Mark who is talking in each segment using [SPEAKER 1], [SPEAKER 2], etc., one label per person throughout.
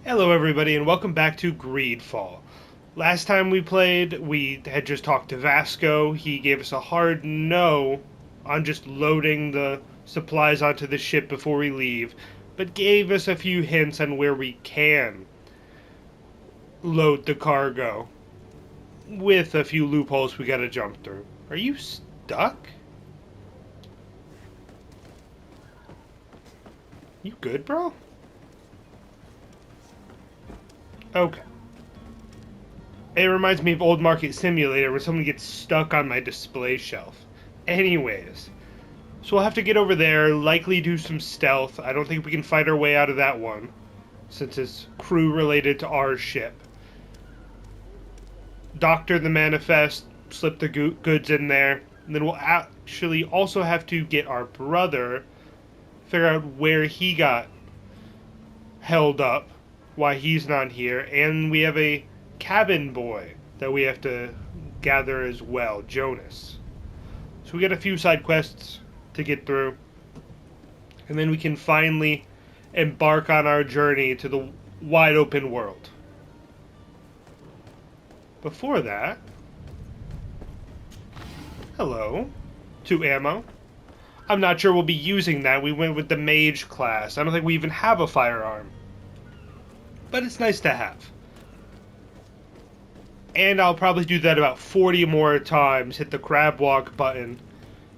[SPEAKER 1] Hello everybody and welcome back to GreedFall. Last time we played, we had just talked to Vasco. He gave us a hard no on just loading the supplies onto the ship before we leave, but gave us a few hints on where we can load the cargo, with a few loopholes we gotta jump through. Are you stuck? You good, bro? Okay. It reminds me of Old Market Simulator where someone gets stuck on my display shelf. Anyways, so we'll have to get over there, likely do some stealth. I don't think we can fight our way out of that one, since it's crew related to our ship. Doctor the manifest, slip the goods in there, and then we'll actually also have to get our brother, figure out where he got held up, why he's not here, and we have a cabin boy that we have to gather as well, Jonas. So we got a few side quests to get through, and then we can finally embark on our journey to the wide open world. Before that, hello, 2 ammo. I'm not sure we'll be using that. We went with the mage class. I don't think we even have a firearm. But it's nice to have. And I'll probably do that about 40 more times, hit the crab walk button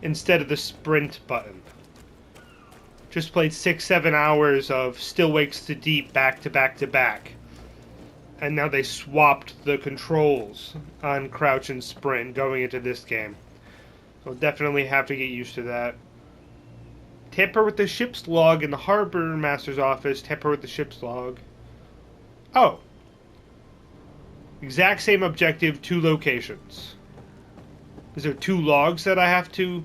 [SPEAKER 1] instead of the sprint button. Just played 6-7 hours of Still Wakes to Deep back to back to back. And now they swapped the controls on crouch and sprint going into this game. So I'll definitely have to get used to that. Tamper with the ship's log in the harbor master's office. Tamper with the ship's log. Oh. Exact same objective, 2 locations. Is there 2 logs that I have to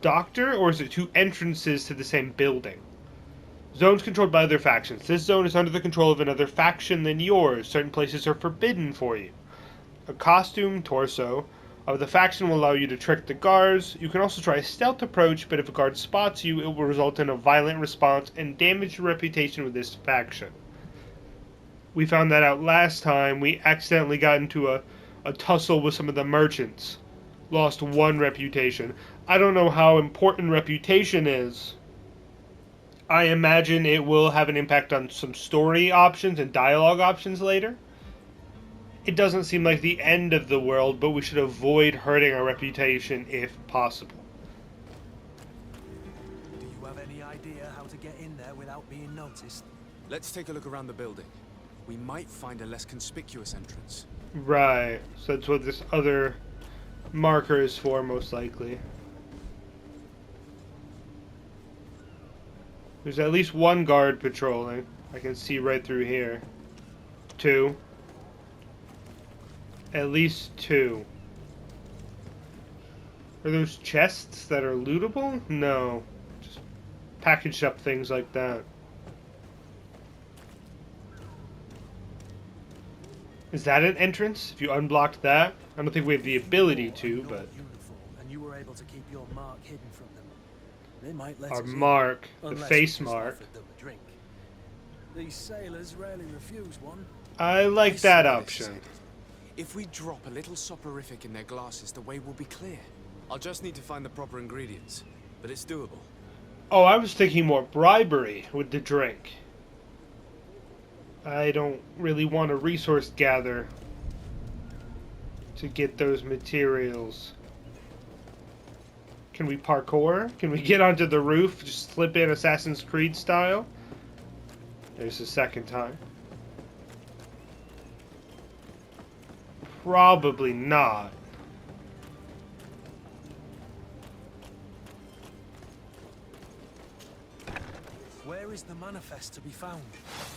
[SPEAKER 1] doctor, or is it 2 entrances to the same building? Zones controlled by other factions. This zone is under the control of another faction than yours. Certain places are forbidden for you. A costume torso of the faction will allow you to trick the guards. You can also try a stealth approach, but if a guard spots you, it will result in a violent response and damage your reputation with this faction. We found that out last time. We accidentally got into a tussle with some of the merchants. Lost 1 reputation. I don't know how important reputation is. I imagine it will have an impact on some story options and dialogue options later. It doesn't seem like the end of the world, but we should avoid hurting our reputation if possible.
[SPEAKER 2] Do you have any idea how to get in there without being noticed?
[SPEAKER 3] Let's take a look around the building. We might find a less conspicuous entrance.
[SPEAKER 1] Right, so that's what this other marker is for, most likely. There's at least 1 guard patrolling. I can see right through here. 2. At least 2. Are those chests that are lootable? No. Just packaged up things like that. Is that an entrance? If you unblocked that? I don't think we have the ability to, but...
[SPEAKER 2] And you were able to keep your mark hidden from them. They might let
[SPEAKER 1] our
[SPEAKER 2] us in,
[SPEAKER 1] mark, the
[SPEAKER 2] unless
[SPEAKER 1] face
[SPEAKER 2] we just
[SPEAKER 1] mark.
[SPEAKER 2] offered them a drink. These sailors rarely refuse one.
[SPEAKER 1] I like that option.
[SPEAKER 3] If we drop a little soporific in their glasses, the way will be clear. I'll just need to find the proper ingredients, but it's doable.
[SPEAKER 1] Oh, I was thinking more bribery with the drink. I don't really want to resource gather to get those materials. Can we parkour? Can we get onto the roof, just slip in Assassin's Creed style? There's the second time. Probably not.
[SPEAKER 2] Where is the manifest to be found?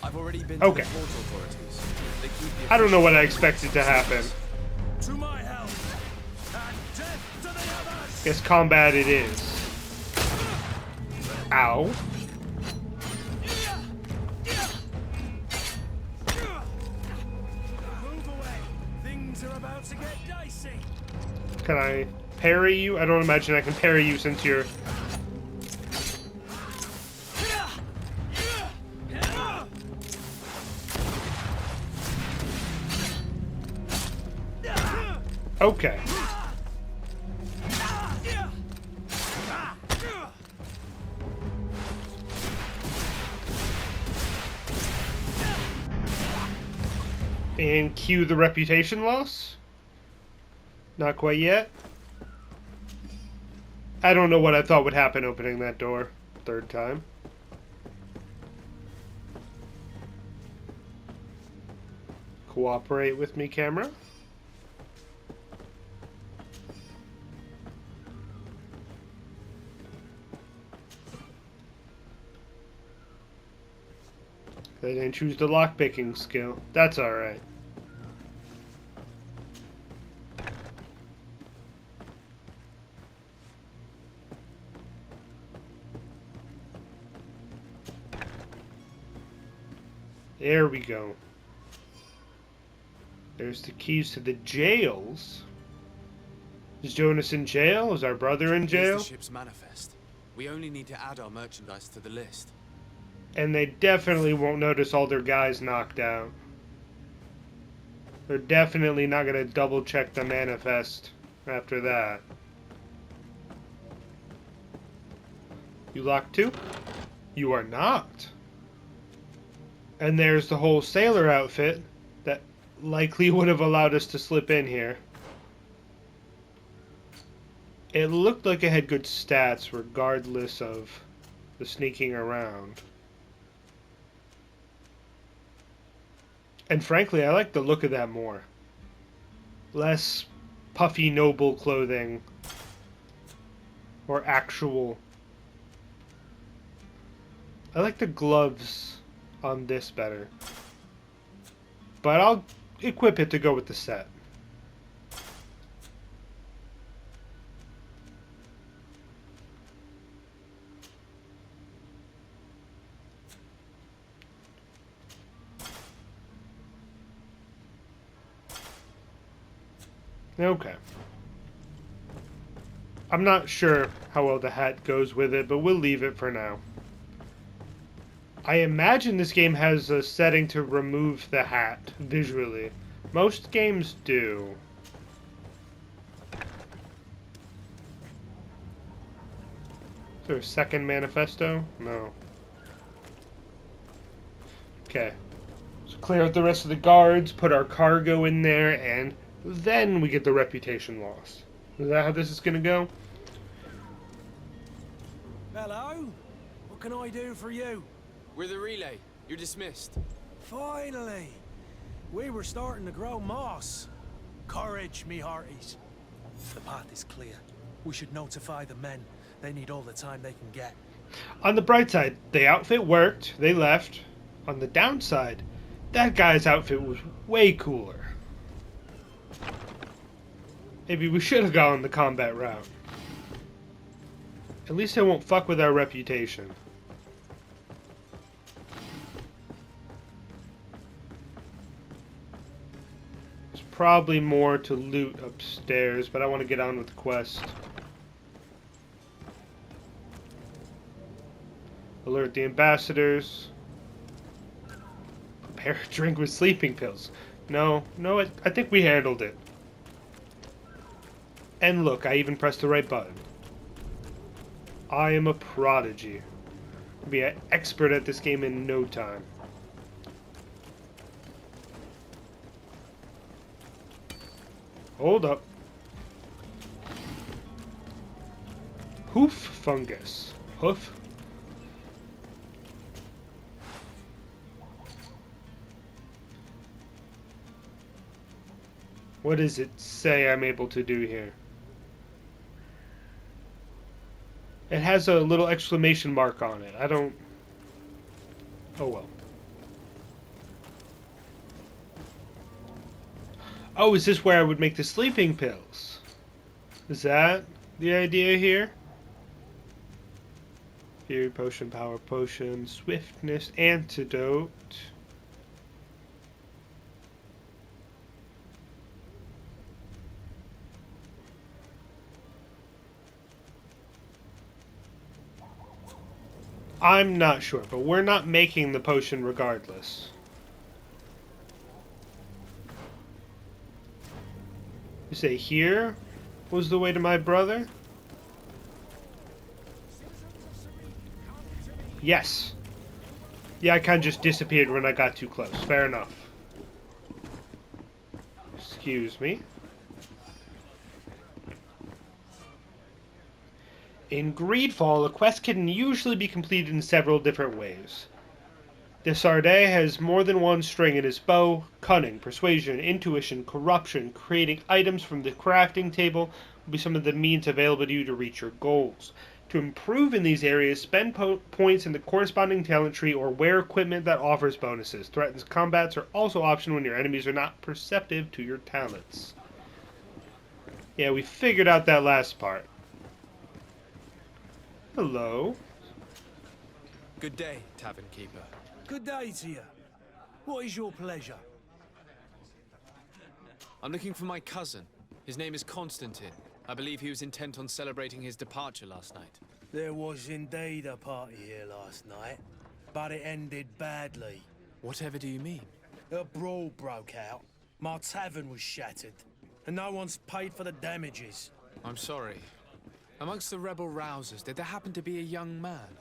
[SPEAKER 3] I've already been to the port authorities. They keep the
[SPEAKER 1] I don't know what I expected to happen.
[SPEAKER 2] To my help, and death to the others!
[SPEAKER 1] Guess combat it is. Ow.
[SPEAKER 2] Move away. Things are about to get dicey.
[SPEAKER 1] Can I parry you? I don't imagine I can parry you since you're Okay. And cue the reputation loss? Not quite yet. I don't know what I thought would happen opening that door. Third time. Cooperate with me, camera. They didn't choose the lockpicking skill. That's alright. There we go. There's the keys to the jails. Is Jonas in jail? Is our brother in jail?
[SPEAKER 3] Here's the ship's manifest. We only need to add our merchandise to the list.
[SPEAKER 1] And they definitely won't notice all their guys knocked out. They're definitely not going to double check the manifest after that. You locked too? You are not. And there's the whole sailor outfit that likely would have allowed us to slip in here. It looked like it had good stats regardless of the sneaking around. And frankly, I like the look of that more. Less puffy noble clothing. Or actual. I like the gloves on this better. But I'll equip it to go with the set. Okay. I'm not sure how well the hat goes with it, but we'll leave it for now. I imagine this game has a setting to remove the hat visually. Most games do. Is there a second manifesto? No. Okay. So clear out the rest of the guards, put our cargo in there, and then we get the reputation loss. Is that how this is going to go?
[SPEAKER 2] Hello? What can I do for you?
[SPEAKER 3] We're the relay. You're dismissed.
[SPEAKER 2] Finally! We were starting to grow moss. Courage, me hearties. The path is clear. We should notify the men. They need all the time they can get.
[SPEAKER 1] On the bright side, the outfit worked. They left. On the downside, that guy's outfit was way cooler. Maybe we should have gone the combat route. At least it won't fuck with our reputation. There's probably more to loot upstairs, but I want to get on with the quest. Alert the ambassadors. Prepare a drink with sleeping pills. No, I think we handled it. And look, I even pressed the right button. I am a prodigy. I'll be an expert at this game in no time. Hold up. Hoof fungus. Hoof. What does it say I'm able to do here? It has a little exclamation mark on it. I don't... Oh well. Oh, is this where I would make the sleeping pills? Is that the idea here? Fury potion, power potion, swiftness, antidote. I'm not sure, but we're not making the potion regardless. You say here was the way to my brother? Yes. Yeah, I kind of just disappeared when I got too close. Fair enough. Excuse me. In GreedFall, a quest can usually be completed in several different ways. Desardet has more than one string in his bow. Cunning, persuasion, intuition, corruption, creating items from the crafting table will be some of the means available to you to reach your goals. To improve in these areas, spend points in the corresponding talent tree or wear equipment that offers bonuses. Threatens combats are also optional when your enemies are not perceptive to your talents. Yeah, we figured out that last part. Hello.
[SPEAKER 3] Good day, tavern keeper.
[SPEAKER 2] Good day to you. What is your pleasure?
[SPEAKER 3] I'm looking for my cousin. His name is Constantin. I believe he was intent on celebrating his departure last night.
[SPEAKER 2] There was indeed a party here last night, but it ended badly.
[SPEAKER 3] Whatever do you mean?
[SPEAKER 2] A brawl broke out. My tavern was shattered, and no one's paid for the damages.
[SPEAKER 3] I'm sorry. Amongst the rebel rousers, did there happen to be a young man?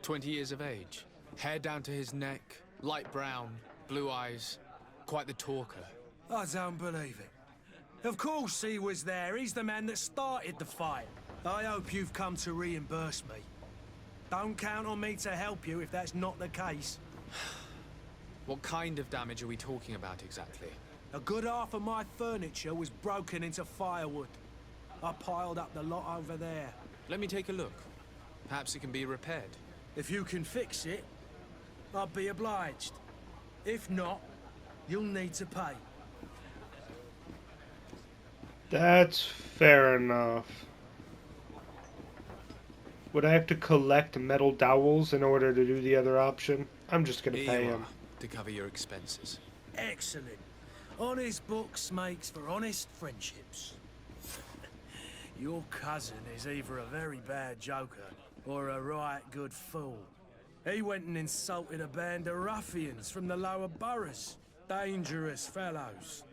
[SPEAKER 3] 20 years of age. Hair down to his neck, light brown, blue eyes. Quite the talker.
[SPEAKER 2] I don't believe it. Of course he was there. He's the man that started the fight. I hope you've come to reimburse me. Don't count on me to help you if that's not the case.
[SPEAKER 3] What kind of damage are we talking about exactly?
[SPEAKER 2] A good half of my furniture was broken into firewood. I piled up the lot over there.
[SPEAKER 3] Let me take a look. Perhaps it can be repaired.
[SPEAKER 2] If you can fix it, I'll be obliged. If not, you'll need to pay.
[SPEAKER 1] That's fair enough. Would I have to collect metal dowels in order to do the other option? I'm just gonna pay him.
[SPEAKER 3] To cover your expenses.
[SPEAKER 2] Excellent. Honest books makes for honest friendships. Your cousin is either a very bad joker or a right good fool. He went and insulted a band of ruffians from the lower boroughs. Dangerous fellows.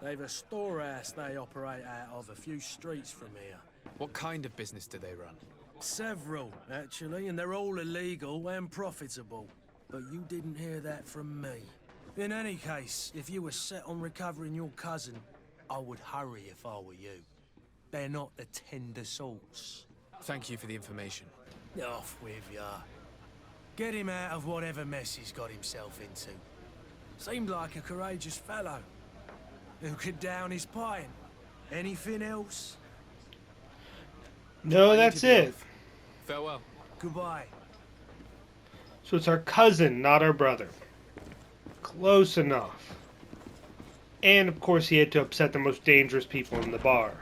[SPEAKER 2] They've a storehouse they operate out of a few streets from here.
[SPEAKER 3] What kind of business do they run?
[SPEAKER 2] Several, actually, and they're all illegal and profitable. But you didn't hear that from me. In any case, if you were set on recovering your cousin, I would hurry if I were you. They're not the tender sorts.
[SPEAKER 3] Thank you for the information.
[SPEAKER 2] Off with ya. Get him out of whatever mess he's got himself into. Seemed like a courageous fellow. Who could down his pint? Anything else?
[SPEAKER 1] No, that's it.
[SPEAKER 3] Farewell.
[SPEAKER 2] Goodbye.
[SPEAKER 1] So it's our cousin, not our brother. Close enough. And of course he had to upset the most dangerous people in the bar.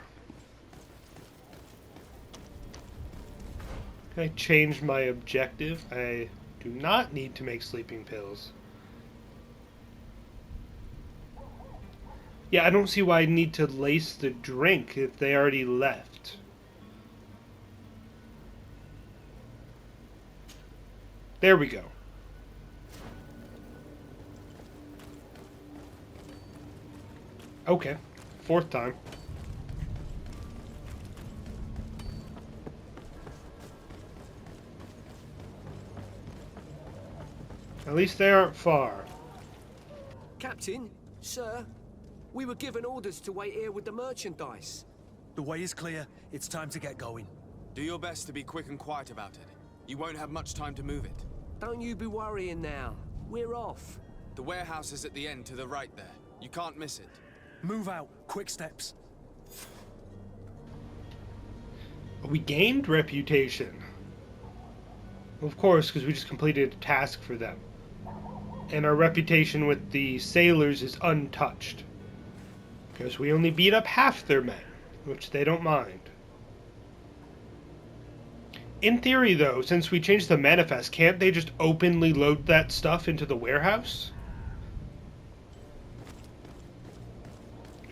[SPEAKER 1] Can I change my objective? I do not need to make sleeping pills. Yeah, I don't see why I need to lace the drink if they already left. There we go. Okay, fourth time. At least they aren't far.
[SPEAKER 4] Captain, sir, we were given orders to wait here with the merchandise.
[SPEAKER 2] The way is clear. It's time to get going.
[SPEAKER 3] Do your best to be quick and quiet about it. You won't have much time to move it.
[SPEAKER 4] Don't you be worrying now. We're off.
[SPEAKER 3] The warehouse is at the end to the right there. You can't miss it.
[SPEAKER 2] Move out. Quick steps.
[SPEAKER 1] We gained reputation. Of course, because we just completed a task for them. And our reputation with the sailors is untouched. Because we only beat up half their men, which they don't mind. In theory, though, since we changed the manifest, can't they just openly load that stuff into the warehouse?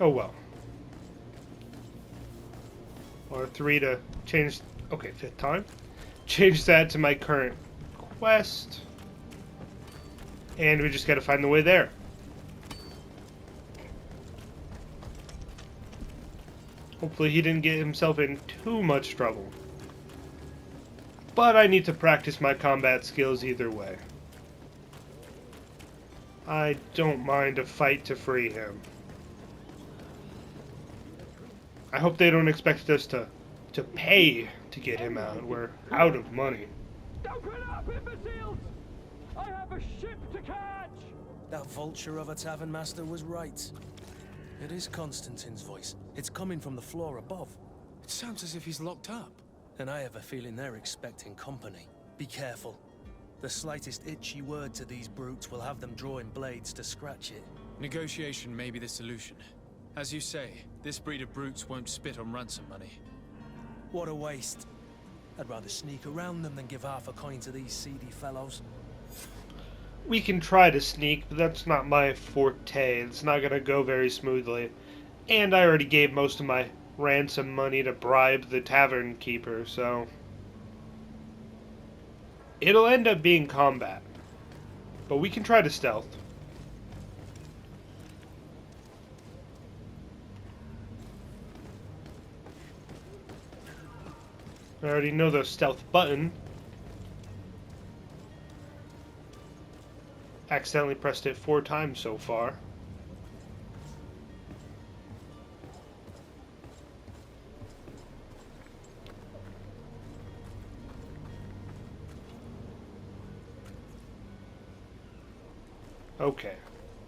[SPEAKER 1] Oh well. Or 3 to change... Okay, 5th time. Change that to my current quest. And we just gotta find the way there. Hopefully he didn't get himself in too much trouble. But I need to practice my combat skills either way. I don't mind a fight to free him. I hope they don't expect us to pay to get him out. We're out of money.
[SPEAKER 5] Open up, imbeciles! I have a ship to catch!
[SPEAKER 2] That vulture of a tavern master was right. It is Constantin's voice. It's coming from the floor above.
[SPEAKER 3] It sounds as if he's locked up.
[SPEAKER 2] And I have a feeling they're expecting company. Be careful. The slightest itchy word to these brutes will have them drawing blades to scratch it.
[SPEAKER 3] Negotiation may be the solution. As you say, this breed of brutes won't spit on ransom money.
[SPEAKER 2] What a waste. I'd rather sneak around them than give half a coin to these seedy fellows.
[SPEAKER 1] We can try to sneak, but that's not my forte. It's not going to go very smoothly. And I already gave most of my ransom money to bribe the tavern keeper, so it'll end up being combat. But we can try to stealth. I already know the stealth button. Accidentally pressed it 4 times so far. Okay.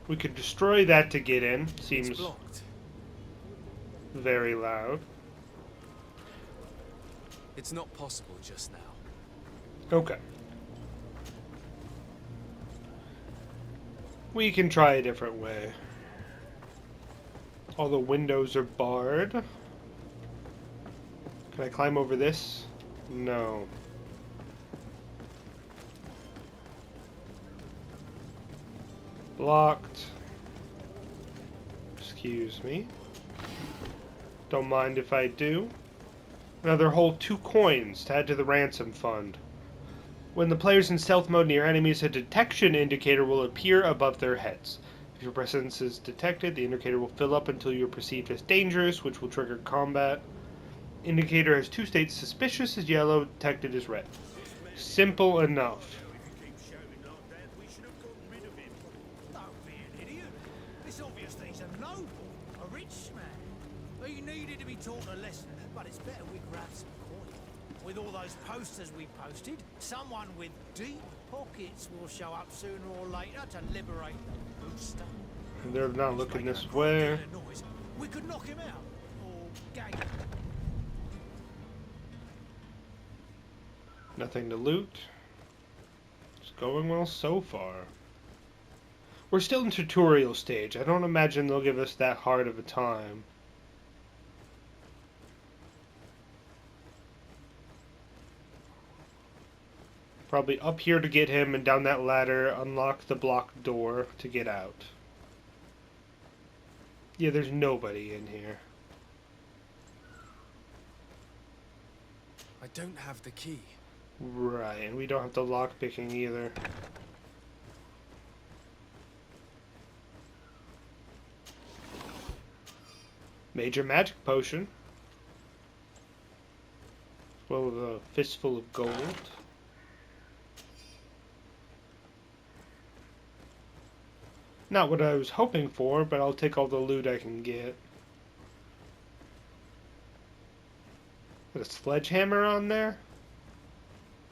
[SPEAKER 1] We could destroy that to get in. Seems
[SPEAKER 3] It's blocked.
[SPEAKER 1] very loud.
[SPEAKER 3] It's not possible just now.
[SPEAKER 1] Okay. We can try a different way. All the windows are barred. Can I climb over this? No. Blocked. Excuse me. Don't mind if I do. Another whole 2 coins to add to the ransom fund. When the player's in stealth mode near enemies, a detection indicator will appear above their heads. If your presence is detected, the indicator will fill up until you are perceived as dangerous, which will trigger combat. Indicator has 2 states: suspicious is yellow, detected is red. Simple enough.
[SPEAKER 2] Don't be an idiot. It's obvious that he's a noble, a rich man. He needed to be taught a lesson, but it's better we grab some coin. With all those posters we posted, someone with deep pockets will show up sooner or later to liberate the booster.
[SPEAKER 1] They're not looking this way.
[SPEAKER 2] We could knock him out, or gag him.
[SPEAKER 1] Nothing to loot. It's going well so far. We're still in tutorial stage. I don't imagine they'll give us that hard of a time. Probably up here to get him and down that ladder, unlock the blocked door to get out. Yeah, there's nobody in here.
[SPEAKER 3] I don't have the key.
[SPEAKER 1] Right, and we don't have the lock picking either. Major magic potion. Well, a fistful of gold. Not what I was hoping for, but I'll take all the loot I can get. Got a sledgehammer on there?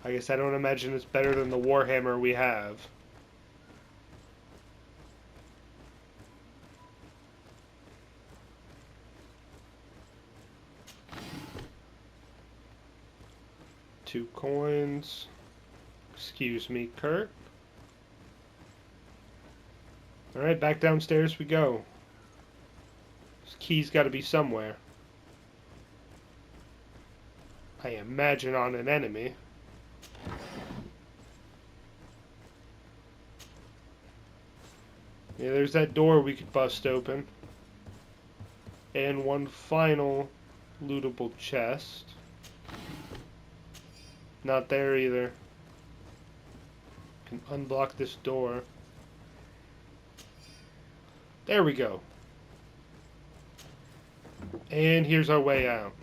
[SPEAKER 1] I guess I don't imagine it's better than the warhammer we have. Two coins. Excuse me, Kurt. Alright, back downstairs we go. This key's got to be somewhere. I imagine on an enemy. Yeah, there's that door we could bust open. And one final lootable chest. Not there either. Can unblock this door. There we go. And here's our way out.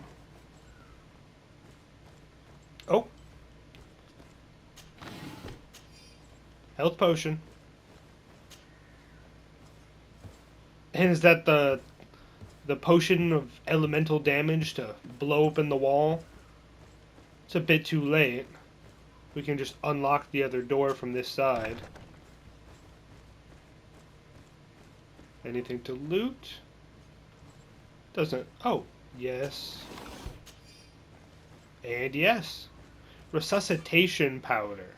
[SPEAKER 1] Oh. Health potion. And is that the potion of elemental damage to blow open the wall? It's a bit too late. We can just unlock the other door from this side. Anything to loot? Doesn't. Oh, yes. And yes. Resuscitation powder.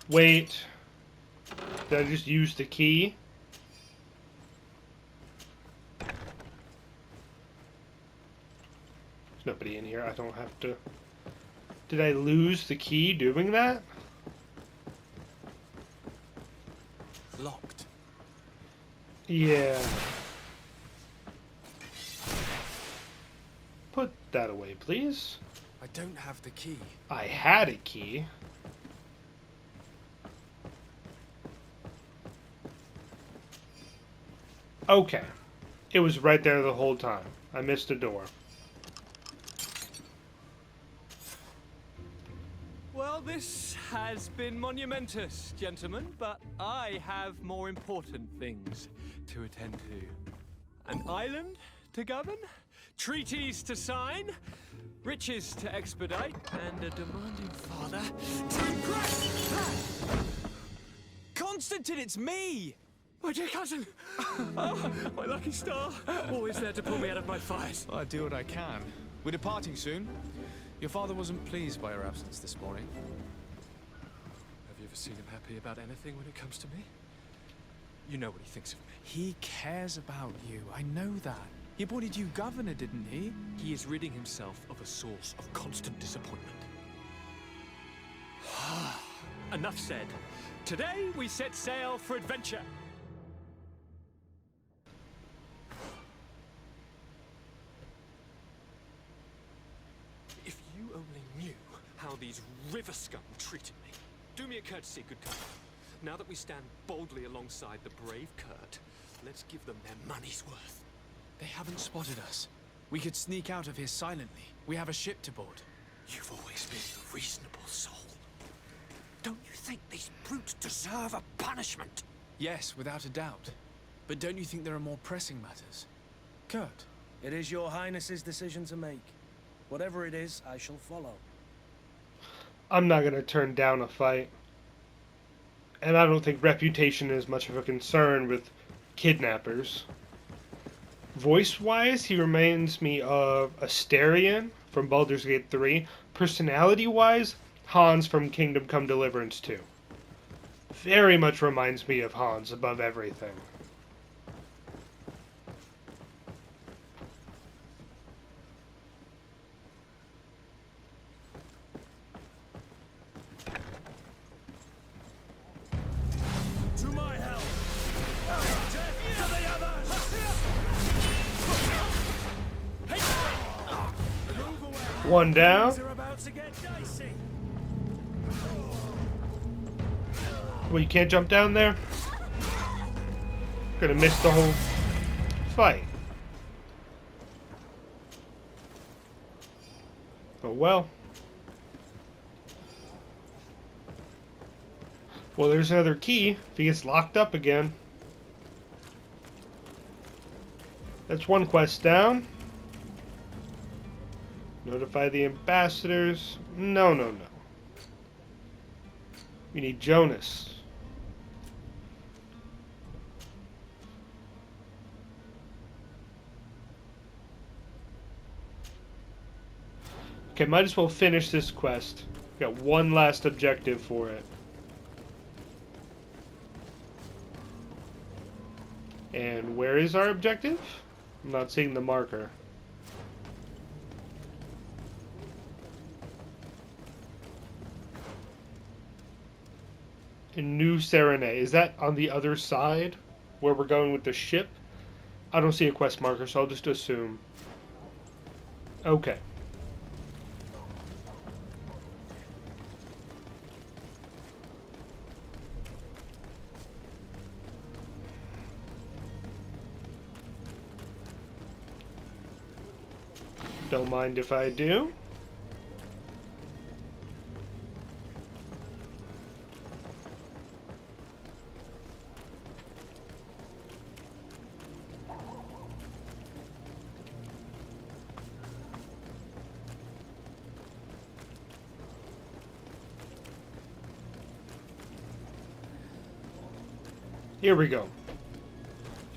[SPEAKER 1] Wait. Did I just use the key? There's nobody in here. I don't have to. Did I lose the key doing that?
[SPEAKER 3] Locked.
[SPEAKER 1] Yeah. Put that away, please.
[SPEAKER 3] I don't have the key.
[SPEAKER 1] I had a key. Okay. It was right there the whole time. I missed a door.
[SPEAKER 6] Well, this has been monumentous, gentlemen, but I have more important things to attend to. An island to govern, treaties to sign, riches to expedite, and a demanding father to impress.
[SPEAKER 3] Constantin, it's me!
[SPEAKER 6] My dear cousin! Oh, my lucky star! Always there to pull me out of my fires.
[SPEAKER 3] I do what I can. We're departing soon. Your father wasn't pleased by your absence this morning.
[SPEAKER 6] Have you ever seen him happy about anything when it comes to me? You know what he thinks of me.
[SPEAKER 3] He cares about you. I know that. He appointed you governor, didn't he?
[SPEAKER 6] He is ridding himself of a source of constant disappointment. Enough said. Today we set sail for adventure. If you only knew how these river scum treated me. Do me a courtesy, good cousin. Now that we stand boldly alongside the brave Kurt, let's give them their money's worth.
[SPEAKER 3] They haven't spotted us. We could sneak out of here silently. We have a ship to board.
[SPEAKER 6] You've always been a reasonable soul. Don't you think these brutes deserve a punishment?
[SPEAKER 3] Yes, without a doubt. But don't you think there are more pressing matters? Kurt?
[SPEAKER 2] It is your highness's decision to make. Whatever it is, I shall follow.
[SPEAKER 1] I'm not going to turn down a fight. And I don't think reputation is much of a concern with kidnappers. Voice-wise, he reminds me of Asterion from Baldur's Gate 3. Personality-wise, Hans from Kingdom Come Deliverance 2. Very much reminds me of Hans above everything.
[SPEAKER 2] To my help! Death to the others! Move away!
[SPEAKER 1] One down.
[SPEAKER 2] Things are about to get dicey.
[SPEAKER 1] Well, you can't jump down there? Gonna miss the whole fight. Oh well. Well, there's another key if he gets locked up again. That's one quest down. Notify the ambassadors. No, no, no. We need Jonas. Okay, might as well finish this quest. Got one last objective for it. And where is our objective? I'm not seeing the marker. In New Serenade. Is that on the other side? Where we're going with the ship? I don't see a quest marker, so I'll just assume. Okay. Don't mind if I do. Here we go.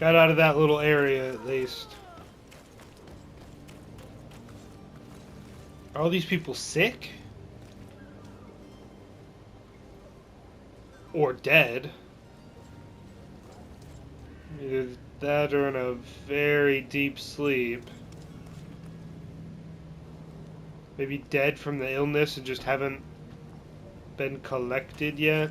[SPEAKER 1] Got out of that little area at least. Are all these people sick? Or dead? Either that or in a very deep sleep. Maybe dead from the illness and just haven't been collected yet.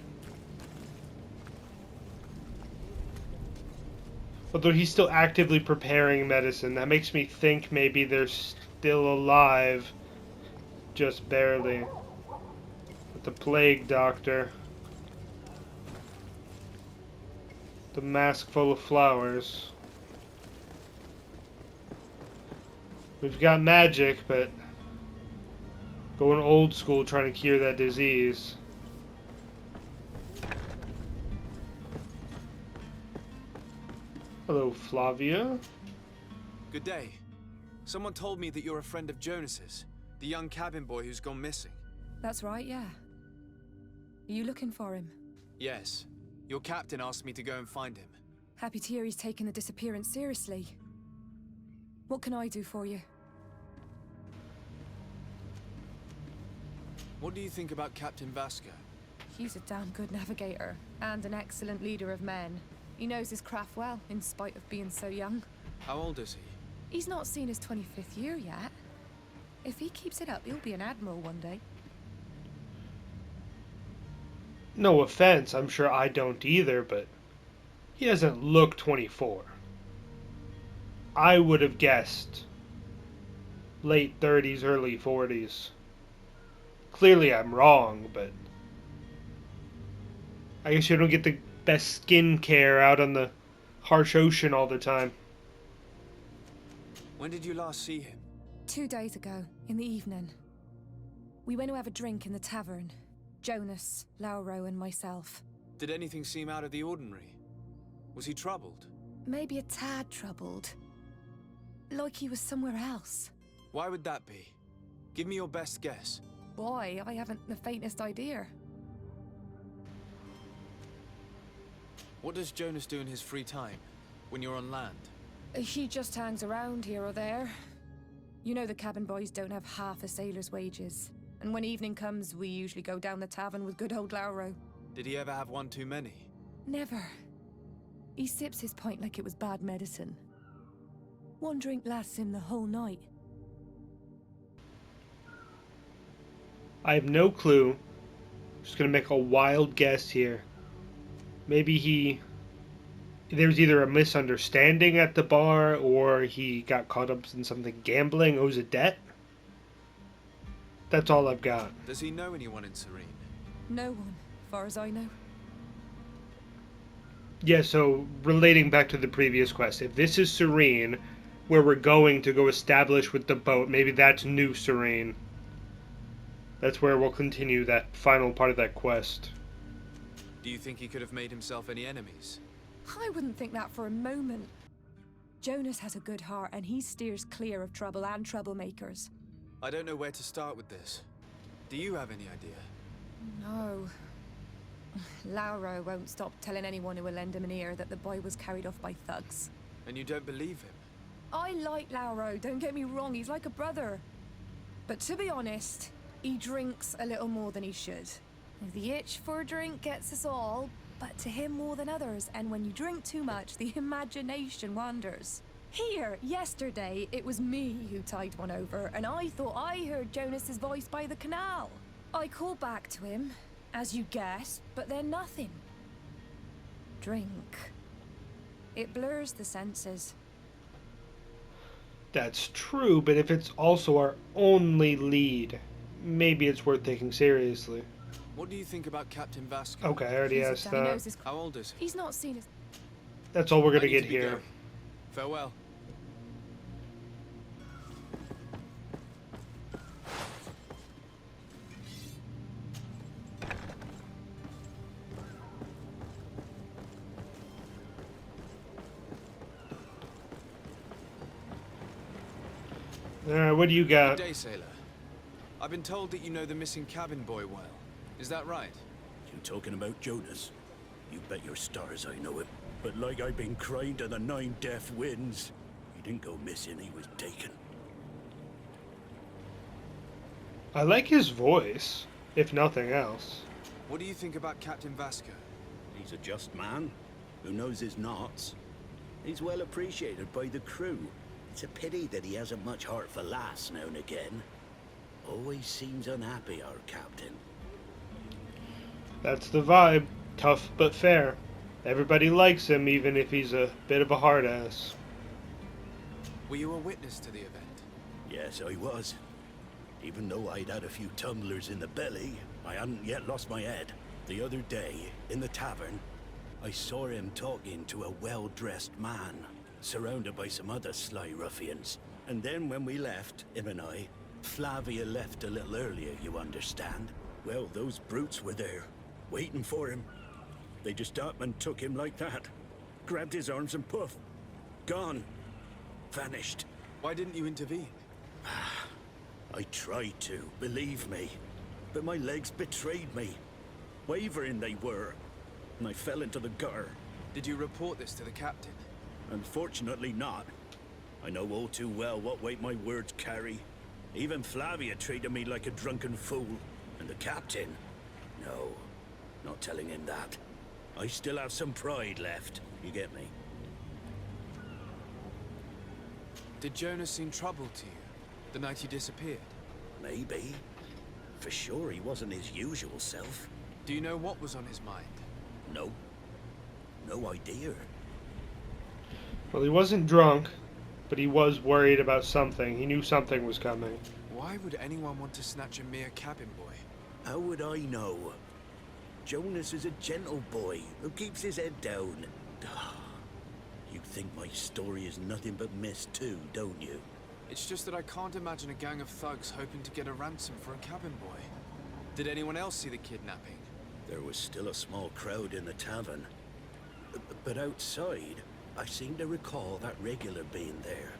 [SPEAKER 1] Although he's still actively preparing medicine, that makes me think maybe they're still alive. Just barely. But the plague doctor. The mask full of flowers. We've got magic, but going old school trying to cure that disease. Hello, Flavia.
[SPEAKER 7] Good day. Someone told me that you're a friend of Jonas's, the young cabin boy who's gone missing.
[SPEAKER 8] That's right, yeah. Are you looking for him?
[SPEAKER 7] Yes. Your captain asked me to go and find him.
[SPEAKER 8] Happy to hear he's taken the disappearance seriously. What can I do for you?
[SPEAKER 7] What do you think about Captain Vasco?
[SPEAKER 8] He's a damn good navigator, and an excellent leader of men. He knows his craft well, in spite of being so young.
[SPEAKER 7] How old is he?
[SPEAKER 8] He's not seen his 25th year yet. If he keeps it up, he'll be an admiral one day.
[SPEAKER 1] No offense, I'm sure I don't either, but he doesn't look 24. I would have guessed late 30s, early 40s. Clearly I'm wrong, but I guess you don't get the best skin care out on the harsh ocean all the time.
[SPEAKER 7] When did you last see him?
[SPEAKER 8] 2 days ago, in the evening. We went to have a drink in the tavern. Jonas, Lauro, and myself.
[SPEAKER 7] Did anything seem out of the ordinary? Was he troubled?
[SPEAKER 8] Maybe a tad troubled. Like he was somewhere else.
[SPEAKER 7] Why would that be? Give me your best guess.
[SPEAKER 8] Why? I haven't the faintest idea.
[SPEAKER 7] What does Jonas do in his free time, when you're on land?
[SPEAKER 8] He just hangs around here or there. You know the cabin boys don't have half a sailor's wages. And when evening comes, we usually go down the tavern with good old Lauro.
[SPEAKER 7] Did he ever have one too many?
[SPEAKER 8] Never. He sips his pint like it was bad medicine. One drink lasts him the whole night.
[SPEAKER 1] I have no clue. Just gonna make a wild guess here. Maybe there was either a misunderstanding at the bar, or he got caught up in something gambling, owes a debt. That's all I've got.
[SPEAKER 7] Does he know anyone in Serene?
[SPEAKER 8] No one, far as I know.
[SPEAKER 1] Yeah, so relating back to the previous quest, if this is Serene, where we're going to go establish with the boat, maybe that's New Serene. That's where we'll continue that final part of that quest.
[SPEAKER 7] Do you think he could have made himself any enemies?
[SPEAKER 8] I wouldn't think that for a moment. Jonas has a good heart, and he steers clear of trouble and troublemakers.
[SPEAKER 7] I don't know where to start with this. Do you have any idea?
[SPEAKER 8] No. Lauro won't stop telling anyone who will lend him an ear that the boy was carried off by thugs.
[SPEAKER 7] And you don't believe him?
[SPEAKER 8] I like Lauro, don't get me wrong, he's like a brother. But to be honest, he drinks a little more than he should. The itch for a drink gets us all, but to him more than others, and when you drink too much, the imagination wanders. Here, yesterday, it was me who tied one over, and I thought I heard Jonas's voice by the canal. I called back to him, as you guessed, but then nothing. Drink. It blurs the senses.
[SPEAKER 1] That's true, but if it's also our only lead, maybe it's worth taking seriously.
[SPEAKER 7] What do you think about Captain Vasco?
[SPEAKER 1] Okay, I already
[SPEAKER 8] He's a
[SPEAKER 1] asked
[SPEAKER 8] dummy,
[SPEAKER 1] that.
[SPEAKER 8] knows his-
[SPEAKER 7] How old is he?
[SPEAKER 8] He's not seen as...
[SPEAKER 1] That's all we're
[SPEAKER 7] I
[SPEAKER 1] gonna
[SPEAKER 7] need
[SPEAKER 1] get
[SPEAKER 7] to be
[SPEAKER 1] here.
[SPEAKER 7] going. Farewell.
[SPEAKER 1] What do you got?
[SPEAKER 7] Good day, sailor. I've been told that you know the missing cabin boy well. Is that right?
[SPEAKER 9] You talking about Jonas? You bet your stars I know him. But like I've been crying to the 9 deaf winds, he didn't go missing, he was taken.
[SPEAKER 1] I like his voice, if nothing else.
[SPEAKER 7] What do you think about Captain Vasco?
[SPEAKER 9] He's a just man who knows his knots. He's well appreciated by the crew. It's a pity that he hasn't much heart for laughs now and again. Always seems unhappy, our captain.
[SPEAKER 1] That's the vibe. Tough but fair. Everybody likes him, even if he's a bit of a hard ass.
[SPEAKER 7] Were you a witness to the event?
[SPEAKER 9] Yes, I was. Even though I'd had a few tumblers in the belly, I hadn't yet lost my head. The other day, in the tavern, I saw him talking to a well-dressed man, surrounded by some other sly ruffians. And then when we left, him and I, Flavia left a little earlier, you understand? Well, those brutes were there, waiting for him. They just up and took him like that. Grabbed his arms and poof. Gone. Vanished.
[SPEAKER 7] Why didn't you intervene?
[SPEAKER 9] I tried to, believe me. But my legs betrayed me. Wavering they were. And I fell into the gutter.
[SPEAKER 7] Did you report this to the captain?
[SPEAKER 9] Unfortunately not. I know all too well what weight my words carry. Even Flavia treated me like a drunken fool. And the captain? No, not telling him that. I still have some pride left, you get me?
[SPEAKER 7] Did Jonas seem troubled to you, the night he disappeared?
[SPEAKER 9] Maybe. For sure he wasn't his usual self.
[SPEAKER 7] Do you know what was on his mind?
[SPEAKER 9] No. No idea.
[SPEAKER 1] Well, he wasn't drunk, but he was worried about something. He knew something was coming.
[SPEAKER 7] Why would anyone want to snatch a mere cabin boy?
[SPEAKER 9] How would I know? Jonas is a gentle boy who keeps his head down. You think my story is nothing but mist too, don't you?
[SPEAKER 7] It's just that I can't imagine a gang of thugs hoping to get a ransom for a cabin boy. Did anyone else see the kidnapping?
[SPEAKER 9] There was still a small crowd in the tavern. But outside, I seem to recall that regular being there.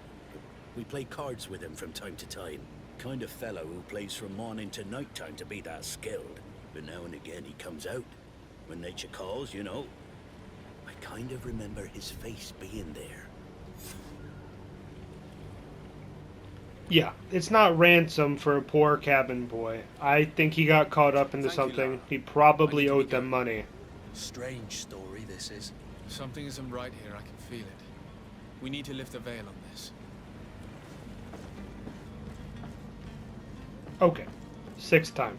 [SPEAKER 9] We play cards with him from time to time. Kind of fellow who plays from morning to night time to be that skilled. But now and again he comes out. When nature calls, you know. I kind of remember his face being there.
[SPEAKER 1] Yeah, it's not ransom for a poor cabin boy. I think he got caught up into something. He probably owed them money.
[SPEAKER 2] Strange story, this is.
[SPEAKER 7] Something isn't right here, I can feel it. We need to lift the veil on this.
[SPEAKER 1] Okay, 6th time.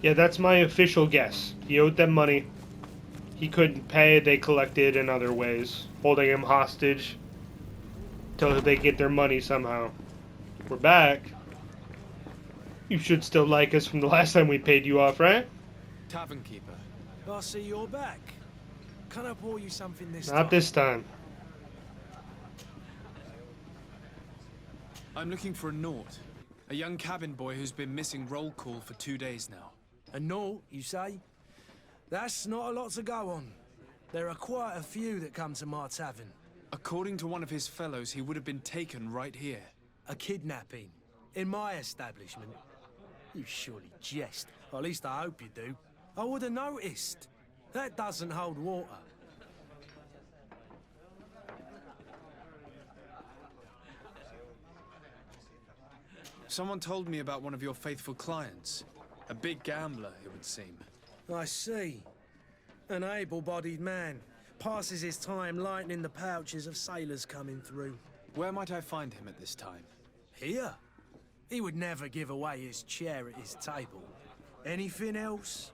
[SPEAKER 1] Yeah, that's my official guess. He owed them money. He couldn't pay, they collected in other ways, holding him hostage till they get their money somehow. We're back. You should still like us from the last time we paid you off, right?
[SPEAKER 7] Tavern keeper.
[SPEAKER 2] I see you're back. Can I pour you something this time?
[SPEAKER 1] Not this time.
[SPEAKER 7] I'm looking for a Naut. A young cabin boy who's been missing roll call for 2 days now.
[SPEAKER 2] A Naut, you say? That's not a lot to go on. There are quite a few that come to my tavern.
[SPEAKER 7] According to one of his fellows, he would have been taken right here.
[SPEAKER 2] A kidnapping. In my establishment. You surely jest. Or at least I hope you do. I would have noticed. That doesn't hold water.
[SPEAKER 7] Someone told me about one of your faithful clients. A big gambler, it would seem.
[SPEAKER 2] I see. An able-bodied man. Passes his time lightening the pouches of sailors coming through.
[SPEAKER 7] Where might I find him at this time?
[SPEAKER 2] Here? He would never give away his chair at his table. Anything else?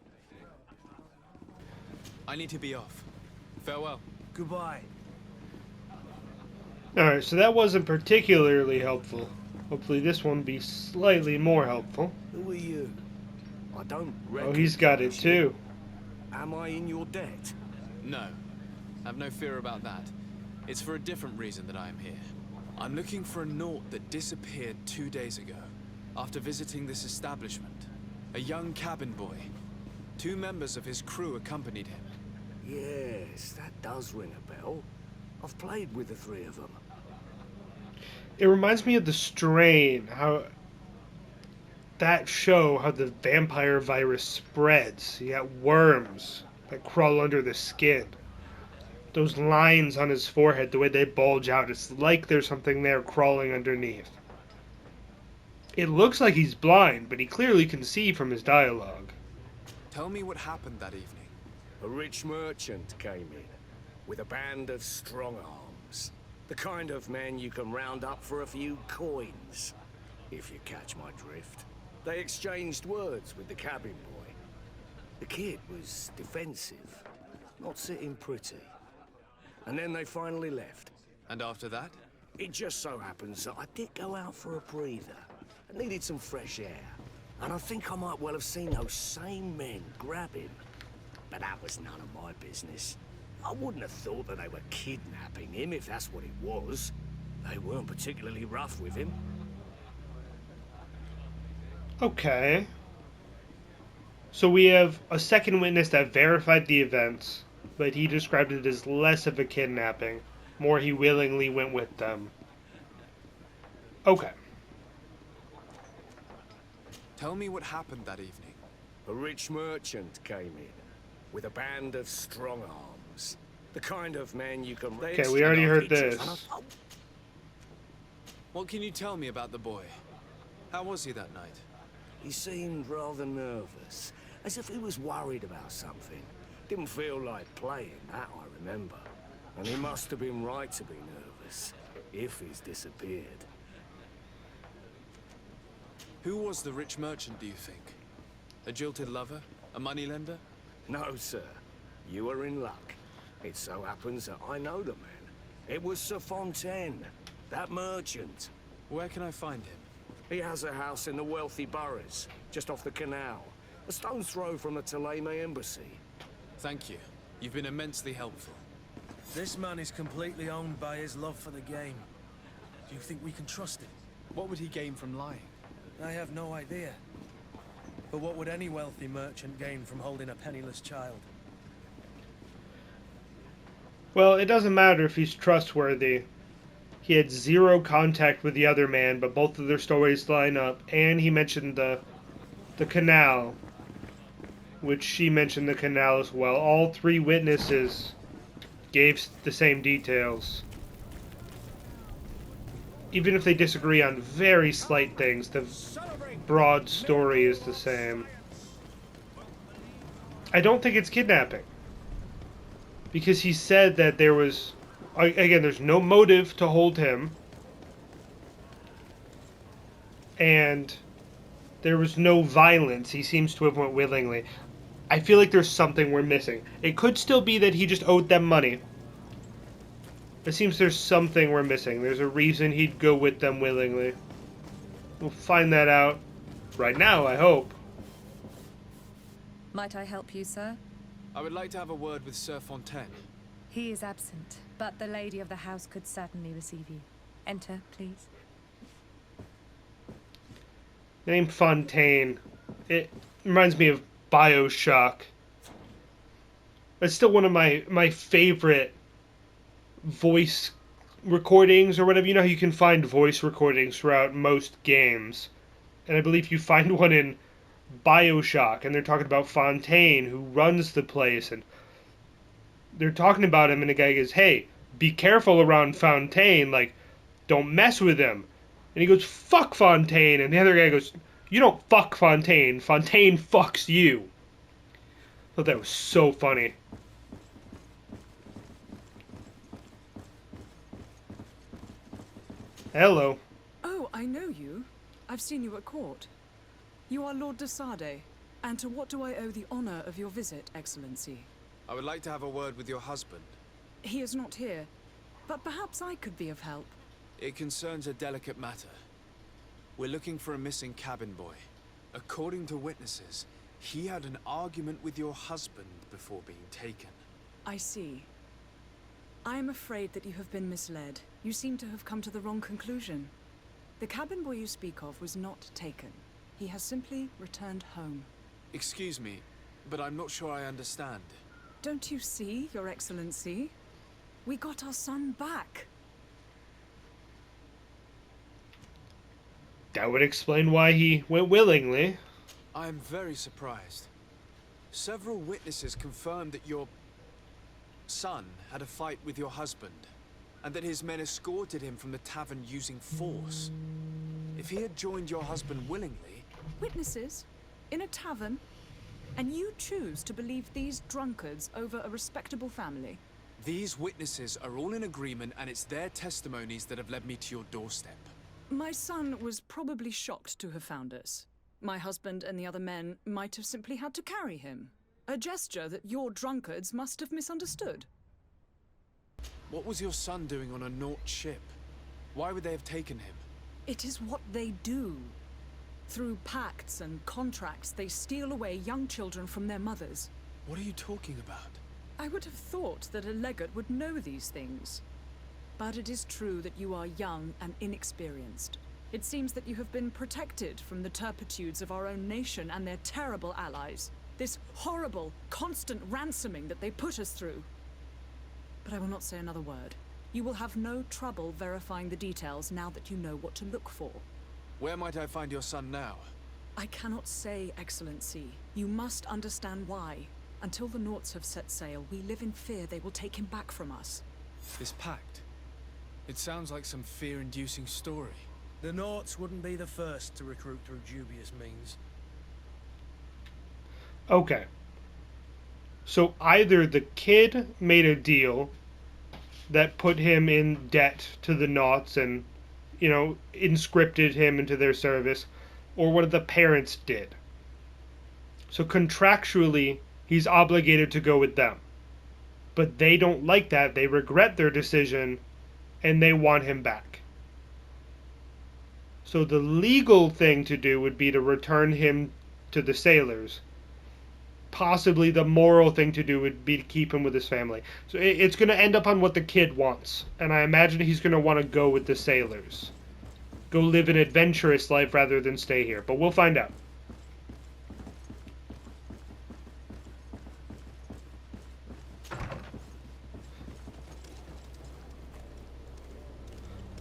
[SPEAKER 7] I need to be off. Farewell.
[SPEAKER 2] Goodbye.
[SPEAKER 1] Alright, so that wasn't particularly helpful. Hopefully this one will be slightly more helpful.
[SPEAKER 4] Who are you? I don't
[SPEAKER 1] Oh, he's got it too.
[SPEAKER 4] Am I in your debt?
[SPEAKER 7] No. Have no fear about that. It's for a different reason that I am here. I'm looking for a Naut that disappeared 2 days ago, after visiting this establishment. A young cabin boy. 2 members of his crew accompanied him.
[SPEAKER 4] Yes, that does ring a bell. I've played with the three of them.
[SPEAKER 1] It reminds me of The Strain, how that show, how the vampire virus spreads. You got worms that crawl under the skin. Those lines on his forehead, the way they bulge out, it's like there's something there crawling underneath. It looks like he's blind, but he clearly can see from his dialogue.
[SPEAKER 7] Tell me what happened that evening.
[SPEAKER 4] A rich merchant came in with a band of strong arms. The kind of men you can round up for a few coins, if you catch my drift. They exchanged words with the cabin boy. The kid was defensive, not sitting pretty. And then they finally left.
[SPEAKER 7] And after that?
[SPEAKER 4] It just so happens that I did go out for a breather. I needed some fresh air. And I think I might well have seen those same men grab him. But that was none of my business. I wouldn't have thought that they were kidnapping him if that's what it was. They weren't particularly rough with him.
[SPEAKER 1] Okay. So we have a second witness that verified the events, but he described it as less of a kidnapping. More he willingly went with them. Okay.
[SPEAKER 7] Tell me what happened that evening.
[SPEAKER 4] A rich merchant came in with a band of strong arms. The kind of men you can...
[SPEAKER 1] Okay, we already heard this.
[SPEAKER 7] What can you tell me about the boy? How was he that night?
[SPEAKER 4] He seemed rather nervous, as if he was worried about something. Didn't feel like playing, that I remember. And he must have been right to be nervous, if he's disappeared.
[SPEAKER 7] Who was the rich merchant, do you think? A jilted lover? A moneylender?
[SPEAKER 4] No, sir. You are in luck. It so happens that I know the man. It was Sir Fontaine, that merchant.
[SPEAKER 7] Where can I find him?
[SPEAKER 4] He has a house in the wealthy boroughs, just off the canal. A stone's throw from the Thélème embassy.
[SPEAKER 7] Thank you. You've been immensely helpful.
[SPEAKER 2] This man is completely owned by his love for the game. Do you think we can trust him?
[SPEAKER 7] What would he gain from lying?
[SPEAKER 2] I have no idea. But what would any wealthy merchant gain from holding a penniless child?
[SPEAKER 1] Well, it doesn't matter if he's trustworthy. He had zero contact with the other man, but both of their stories line up. And he mentioned the canal, which she mentioned the canal as well. All three witnesses gave the same details. Even if they disagree on very slight things, the broad story is the same. I don't think it's kidnapping. Because he said that there was... Again, there's no motive to hold him. And there was no violence. He seems to have went willingly. I feel like there's something we're missing. It could still be that he just owed them money. It seems there's something we're missing. There's a reason he'd go with them willingly. We'll find that out right now, I hope.
[SPEAKER 8] Might I help you, sir?
[SPEAKER 7] I would like to have a word with Sir Fontaine.
[SPEAKER 8] He is absent, but the lady of the house could certainly receive you. Enter, please.
[SPEAKER 1] The name Fontaine. It reminds me of BioShock. It's still one of my favorite voice recordings or whatever. You know how you can find voice recordings throughout most games. And I believe you find one in BioShock, and they're talking about Fontaine, who runs the place, and they're talking about him, and the guy goes, hey, be careful around Fontaine, like, don't mess with him. And he goes, fuck Fontaine, and the other guy goes, you don't fuck Fontaine, Fontaine fucks you. I thought that was so funny. Hello.
[SPEAKER 10] Oh, I know you. I've seen you at court. You are Lord de Sade, and to what do I owe the honor of your visit, Excellency?
[SPEAKER 7] I would like to have a word with your husband.
[SPEAKER 10] He is not here, but perhaps I could be of help.
[SPEAKER 7] It concerns a delicate matter. We're looking for a missing cabin boy. According to witnesses, he had an argument with your husband before being taken.
[SPEAKER 10] I see. I am afraid that you have been misled. You seem to have come to the wrong conclusion. The cabin boy you speak of was not taken. He has simply returned home.
[SPEAKER 7] Excuse me, but I'm not sure I understand.
[SPEAKER 10] Don't you see, Your Excellency? We got our son back.
[SPEAKER 1] That would explain why he went willingly.
[SPEAKER 7] I am very surprised. Several witnesses confirmed that your son had a fight with your husband, and that his men escorted him from the tavern using force. If he had joined your husband willingly...
[SPEAKER 10] Witnesses? In a tavern? And you choose to believe these drunkards over a respectable family?
[SPEAKER 7] These witnesses are all in agreement, and it's their testimonies that have led me to your doorstep.
[SPEAKER 10] My son was probably shocked to have found us. My husband and the other men might have simply had to carry him. A gesture that your drunkards must have misunderstood.
[SPEAKER 7] What was your son doing on a Naut ship? Why would they have taken him?
[SPEAKER 10] It is what they do. Through pacts and contracts, they steal away young children from their mothers.
[SPEAKER 7] What are you talking about?
[SPEAKER 10] I would have thought that a legate would know these things. But it is true that you are young and inexperienced. It seems that you have been protected from the turpitudes of our own nation and their terrible allies. This horrible, constant ransoming that they put us through. But I will not say another word. You will have no trouble verifying the details now that you know what to look for.
[SPEAKER 7] Where might I find your son now?
[SPEAKER 10] I cannot say, Excellency. You must understand why. Until the Nauts have set sail, we live in fear they will take him back from us.
[SPEAKER 7] This pact? It sounds like some fear-inducing story.
[SPEAKER 2] The Nauts wouldn't be the first to recruit through dubious means.
[SPEAKER 1] Okay. So either the kid made a deal that put him in debt to the Nauts and, you know, inscripted him into their service, or one of the parents did. So contractually, he's obligated to go with them. But they don't like that. They regret their decision, and they want him back. So the legal thing to do would be to return him to the sailors. Possibly the moral thing to do would be to keep him with his family. So it's going to end up on what the kid wants. And I imagine he's going to want to go with the sailors. Go live an adventurous life rather than stay here. But we'll find out.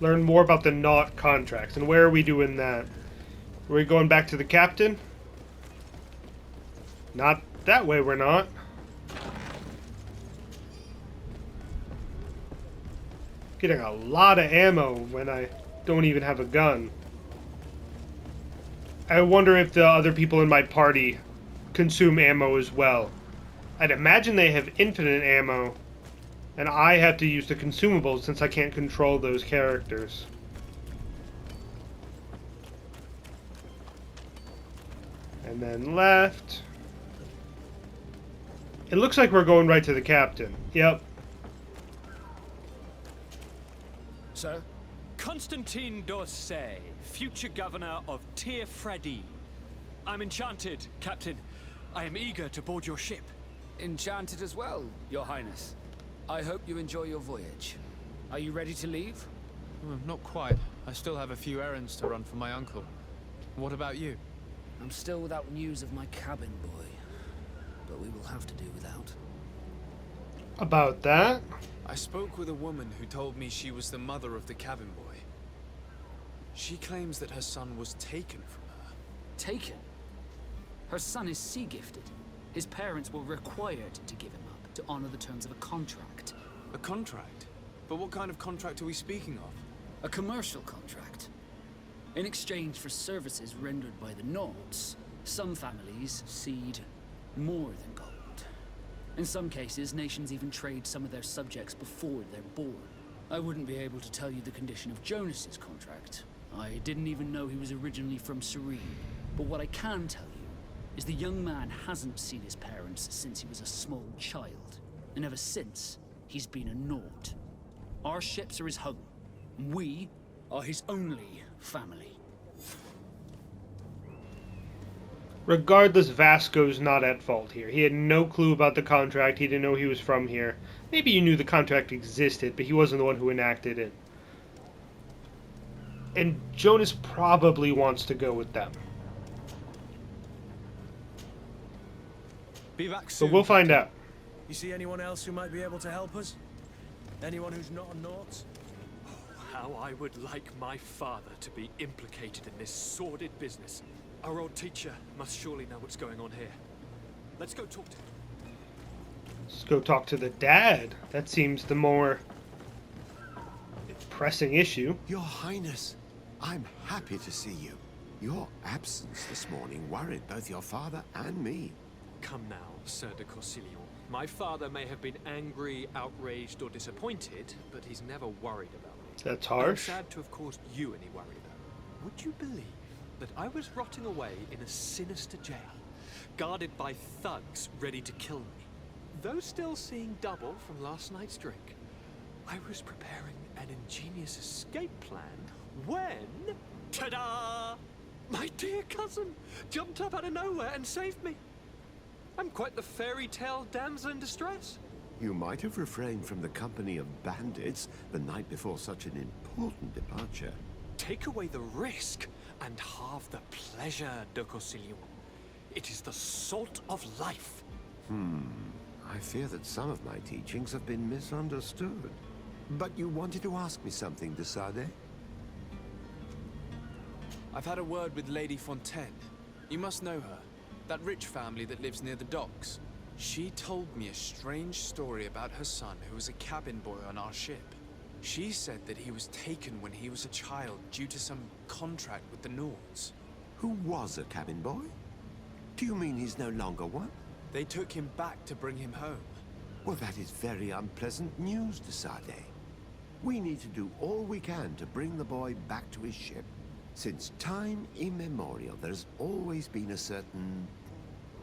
[SPEAKER 1] Learn more about the Nauts Contracts. And where are we doing that? Are we going back to the captain? Not that way, we're not. Getting a lot of ammo when I don't even have a gun. I wonder if the other people in my party consume ammo as well. I'd imagine they have infinite ammo, and I have to use the consumables since I can't control those characters. And then left. It looks like we're going right to the captain. Yep.
[SPEAKER 6] Sir? Constantin d'Orsay, future governor of Tir Freddy. I'm enchanted, Captain. I am eager to board your ship.
[SPEAKER 11] Enchanted as well, Your Highness. I hope you enjoy your voyage. Are you ready to leave?
[SPEAKER 3] Not quite. I still have a few errands to run for my uncle. What about you?
[SPEAKER 11] I'm still without news of my cabin boy, but we will have to do without.
[SPEAKER 1] About that?
[SPEAKER 7] I spoke with a woman who told me she was the mother of the cabin boy. She claims that her son was taken from her.
[SPEAKER 11] Taken? Her son is sea-gifted. His parents were required to give him up to honor the terms of a contract.
[SPEAKER 7] A contract? But what kind of contract are we speaking of?
[SPEAKER 11] A commercial contract. In exchange for services rendered by the Nauts, some families cede more than gold. In some cases, nations even trade some of their subjects before they're born. I wouldn't be able to tell you the condition of Jonas's contract. I didn't even know he was originally from Serene. But what I can tell you is the young man hasn't seen his parents since he was a small child. And ever since, he's been a Naut. Our ships are his home. We are his only family.
[SPEAKER 1] Regardless, Vasco's not at fault here. He had no clue about the contract. He didn't know he was from here. Maybe he knew the contract existed, but he wasn't the one who enacted it. And Jonas probably wants to go with them.
[SPEAKER 6] Be back
[SPEAKER 1] So
[SPEAKER 6] soon.
[SPEAKER 1] we'll find out.
[SPEAKER 2] You see anyone else who might be able to help us? Anyone who's not a Nauts?
[SPEAKER 6] How I would like my father to be implicated in this sordid business. Our old teacher must surely know what's going on here. Let's go talk to him.
[SPEAKER 1] Let's go talk to the dad. That seems the more pressing issue.
[SPEAKER 12] Your Highness, I'm happy to see you. Your absence this morning worried both your father and me.
[SPEAKER 6] Come now, Sir de Corsilion. My father may have been angry, outraged, or disappointed, but he's never worried about me.
[SPEAKER 1] That's
[SPEAKER 6] I'm
[SPEAKER 1] harsh.
[SPEAKER 6] sad to have caused you any worry, though. Would you believe that I was rotting away in a sinister jail, guarded by thugs ready to kill me? Though still seeing double from last night's drink, I was preparing an ingenious escape plan when... ta-da! My dear cousin jumped up out of nowhere and saved me. I'm quite the fairy tale damsel in distress.
[SPEAKER 12] You might have refrained from the company of bandits the night before such an important departure.
[SPEAKER 6] Take away the risk and halve the pleasure, de Corsilion. It is the salt of life.
[SPEAKER 12] I fear that some of my teachings have been misunderstood. But you wanted to ask me something, de Sade?
[SPEAKER 7] I've had a word with Lady Fontaine. You must know her. That rich family that lives near the docks. She told me a strange story about her son who was a cabin boy on our ship. She said that he was taken when he was a child due to some contract with the Nauts.
[SPEAKER 12] Who was a cabin boy? Do you mean he's no longer one?
[SPEAKER 7] They took him back to bring him home.
[SPEAKER 12] Well, that is very unpleasant news, de Sade. We need to do all we can to bring the boy back to his ship. Since time immemorial, there's always been a certain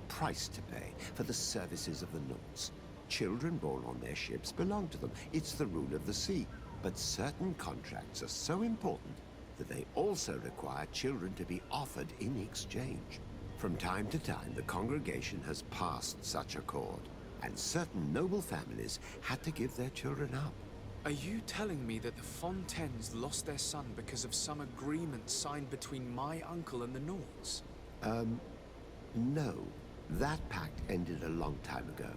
[SPEAKER 12] price to pay for the services of the Nauts. Children born on their ships belong to them. It's the rule of the sea. But certain contracts are so important that they also require children to be offered in exchange. From time to time, the congregation has passed such accord, and certain noble families had to give their children up.
[SPEAKER 7] Are you telling me that the Fontaines lost their son because of some agreement signed between my uncle and the Nauts?
[SPEAKER 12] No. That pact ended a long time ago.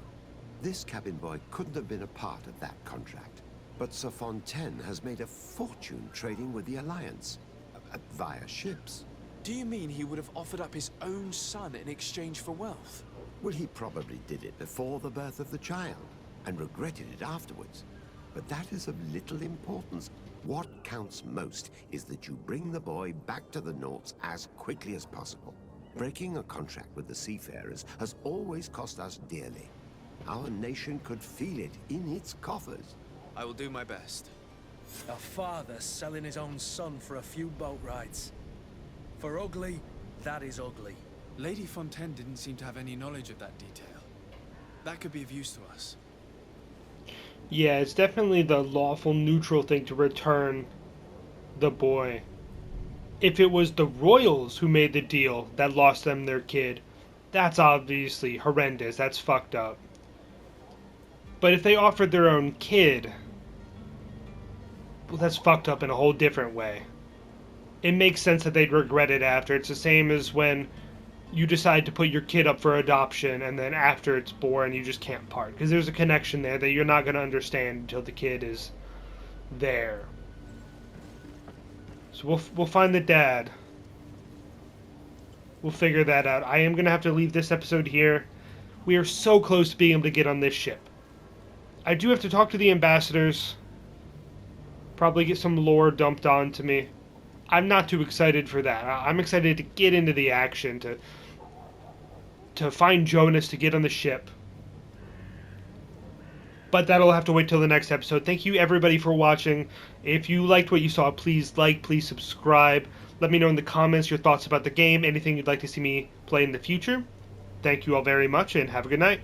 [SPEAKER 12] This cabin boy couldn't have been a part of that contract. But Sir Fontaine has made a fortune trading with the Alliance, via ships.
[SPEAKER 7] Do you mean he would have offered up his own son in exchange for wealth?
[SPEAKER 12] Well, he probably did it before the birth of the child, and regretted it afterwards. But that is of little importance. What counts most is that you bring the boy back to the Nauts as quickly as possible. Breaking a contract with the seafarers has always cost us dearly. Our nation could feel it in its coffers.
[SPEAKER 7] I will do my best.
[SPEAKER 2] A father selling his own son for a few boat rides. For ugly, that is ugly.
[SPEAKER 7] Lady Fontaine didn't seem to have any knowledge of that detail. That could be of use to us.
[SPEAKER 1] Yeah, it's definitely the lawful neutral thing to return the boy. If it was the royals who made the deal that lost them their kid, that's obviously horrendous. That's fucked up. But if they offered their own kid, well, that's fucked up in a whole different way. It makes sense that they'd regret it after. It's the same as when you decide to put your kid up for adoption and then after it's born you just can't part. Because there's a connection there that you're not going to understand until the kid is there. So we'll find the dad. We'll figure that out. I am going to have to leave this episode here. We are so close to being able to get on this ship. I do have to talk to the ambassadors. Probably get some lore dumped onto me. I'm not too excited for that. I'm excited to get into the action, to find Jonas, to get on the ship. But that'll have to wait till the next episode. Thank you everybody for watching. If you liked what you saw, please like, please subscribe. Let me know in the comments your thoughts about the game, anything you'd like to see me play in the future. Thank you all very much and have a good night.